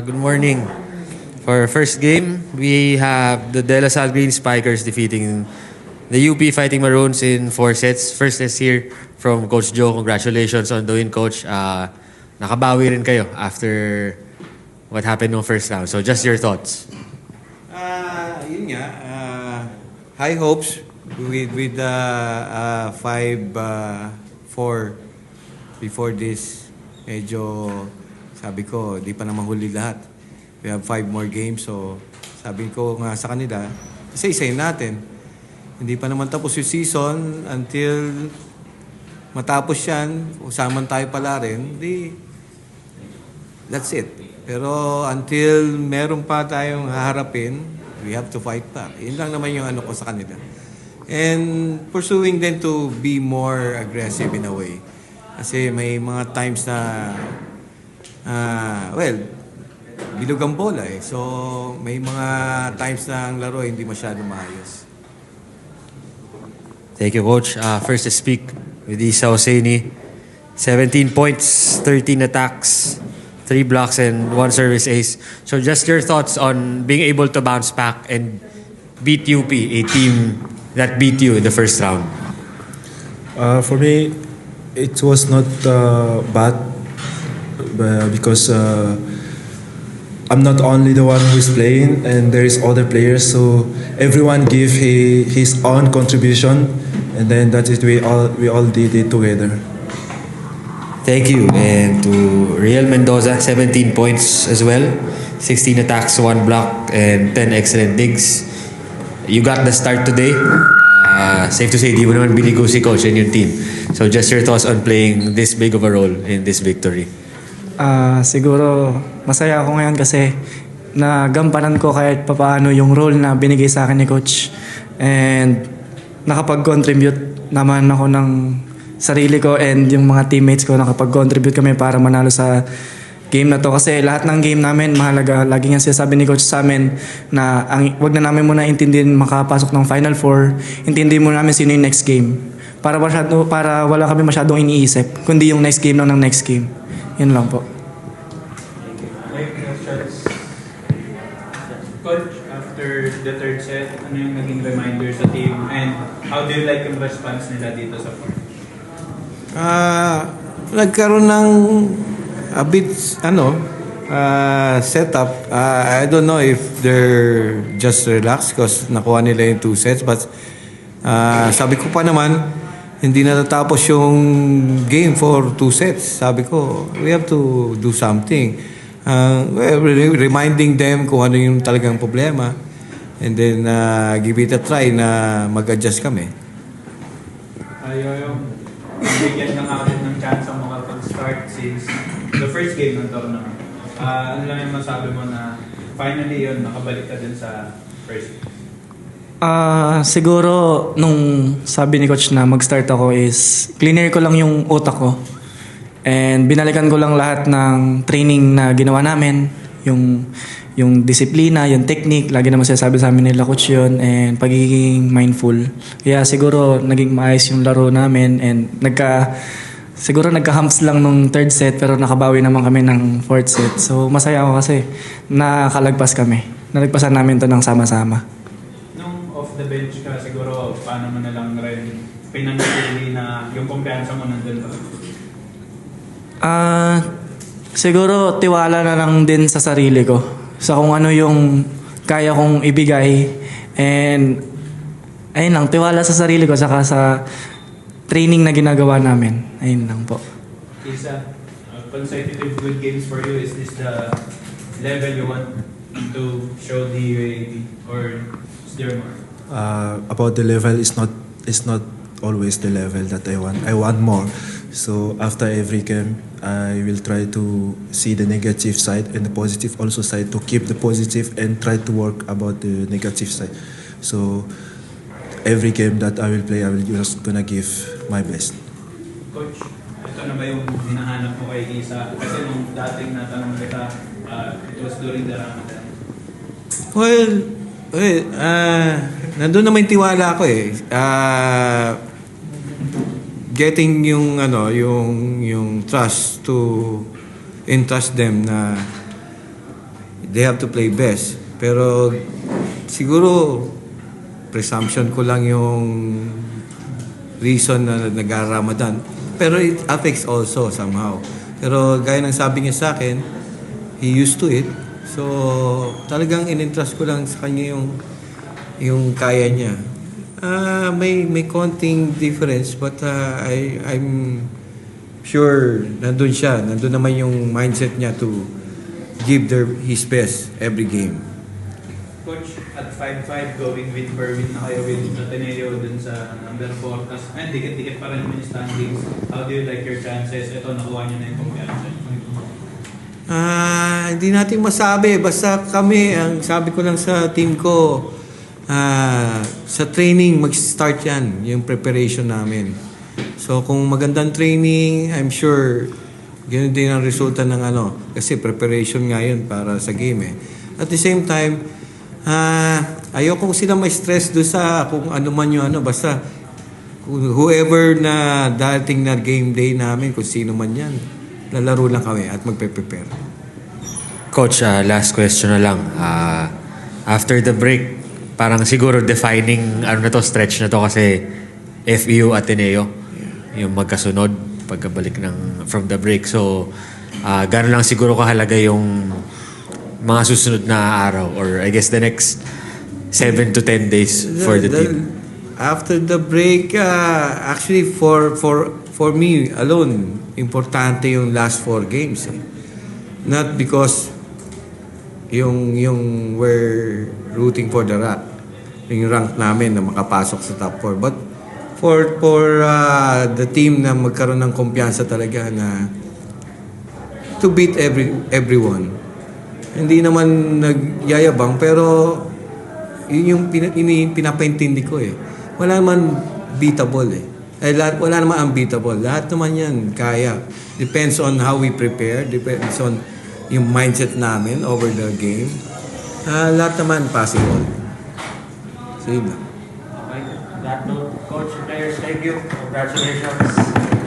Good morning. For our first game, we have the De La Salle Green Spikers defeating the UP Fighting Maroons in 4 sets. First, let's hear from Coach Joe. Congratulations on the win, Coach. Nakabawi rin kayo after what happened no first round. So just your thoughts. Yun nga, high hopes with 5-4 before this. Medyo sabi ko, di pa naman huli lahat. We have 5 more games, so sabi ko nga sa kanila, isa-isayin natin. Hindi pa naman tapos yung season until matapos yan, usaman tayo pala rin, that's it. Pero until meron pa tayong haharapin, we have to fight pa. Yun lang naman yung ano ko sa kanila. And pursuing them to be more aggressive in a way. Kasi may mga times na, bilog ang bola eh. So may mga times na ang laro hindi masyado maayos. Thank you, Coach. First to speak with Isa Hosseini. 17 points, 13 attacks, 3 blocks, and 1 service ace. So just your thoughts on being able to bounce back and beat UP, a team that beat you in the first round. For me, it was not bad because I'm not only the one who is playing, and there is other players. So everyone give his own contribution, and then that is we all did it together. Thank you. And to Real Mendoza, 17 points as well. 16 attacks, 1 block, and 10 excellent digs. You got the start today. Safe to say, di mo naman binigo si Coach and yung team. So just your thoughts on playing this big of a role in this victory. Siguro masaya ako ngayon kasi nagampanan ko kahit papaano yung role na binigay sa akin ni Coach. And nakapag-contribute naman ako ng sarili ko and yung mga teammates ko, nakapag-contribute kami para manalo sa game na to. Kasi lahat ng game namin mahalaga. Lagi nga sinasabi ni Coach sa amin na wag na namin muna intindihin makapasok ng Final Four. Intindihin muna namin sino yung next game. Para wala kami masyadong iniisip, kundi yung next game lang ng next game. Yun lang po. Coach, after the third set, ano yung naging reminder sa team and how do you like yung response nila dito sa court? Nagkaroon ng a bit setup. I don't know if they're just relaxed because nakuha nila yung 2 sets, but sabi ko pa naman hindi na natapos yung game for 2 sets. Sabi ko, we have to do something. Reminding them kung ano yung talagang problema. And then, give it a try na mag-adjust kami. Yung bigyan ng akin ng chance ang makapag-start since the first game ng tournament. Ano lang yung masabi mo na finally yun, nakabalik ka din sa first game? Siguro nung sabi ni Coach na mag-start ako is cleaner ko lang yung utak ko. And binalikan ko lang lahat ng training na ginawa namin. Yung disiplina, yung technique, lagi naman sinasabi sa amin nila Coach yun. And pagiging mindful. Kaya siguro naging maayos yung laro namin. And siguro nagka-humps lang nung third set pero nakabawi naman kami ng fourth set. So masaya ako kasi nakalagpas kami. Nalagpasan namin to ng sama-sama. The bench ka, siguro paano mo na lang rin pinanatili na yung kumpiyansa mo nandun ba? Siguro tiwala na lang din sa sarili ko. Sa kung ano yung kaya kong ibigay. And ayun lang, tiwala sa sarili ko saka sa training na ginagawa namin. Ayun lang po. Isa, consecutive good games for you, is this the level you want to show the UAAP or is there more? About the level is not always the level that I want. I want more. So after every game, I will try to see the negative side and the positive also side, to keep the positive and try to work about the negative side. So every game that I will play, I will just gonna give my best. Coach, ito na ba yung hinahanap mo kay Isa? Kasi nung dating natanong kita, it was during the Ramadan. Nandun naman yung tiwala ko eh. Getting yung trust to entrust them na they have to play best. Pero siguro presumption ko lang yung reason na nag-Ramadan. Pero it affects also somehow. Pero gaya ng sabi niya sa akin, he used to it. So talagang in-entrust ko lang sa kanya yung kaya niya. May konting difference but I'm sure nandun siya. Nandun naman yung mindset niya to give his best every game. Coach, at 5-5 going with Berwin na kayo with Ateneo dun sa number 4. Tapos, dikit-dikit pa rin yung standings. How do you like your chances? Ito, nakuha niyo na yung kumpiyansa. Hindi natin masabi. Basta kami, ang sabi ko lang sa team ko, sa training, mag-start yan, yung preparation namin. So, kung magandang training, I'm sure, ganoon din ang resulta ng kasi preparation nga yun para sa game eh. At the same time, ayoko sila may stress doon sa kung ano man yung basta whoever na dating na game day namin, kung sino man yan, lalaro lang kami at magpe-prepare. Coach, last question na lang. After the break, parang siguro defining stretch na to kasi FEU Ateneo yung magkasunod pagkabalik from the break. So, gano'n lang siguro kahalaga yung mga susunod na araw or I guess the next 7 to 10 days for the team. After the break, actually for me alone, importante yung last 4 games eh. Not because yung we're rooting for the yung rank namin na makapasok sa top 4, but for the team na magkaroon ng kumpiyansa talaga na to beat everyone. Hindi naman nagyayabang pero yun yung pinapaintindi ko eh. Wala naman beatable eh. Wala naman unbeatable. Lahat naman yan kaya. Depends on how we prepare. Depends on yung mindset namin over the game. Lahat naman possible. So yun lang. Okay. That note, Coach, players, thank you. Congratulations.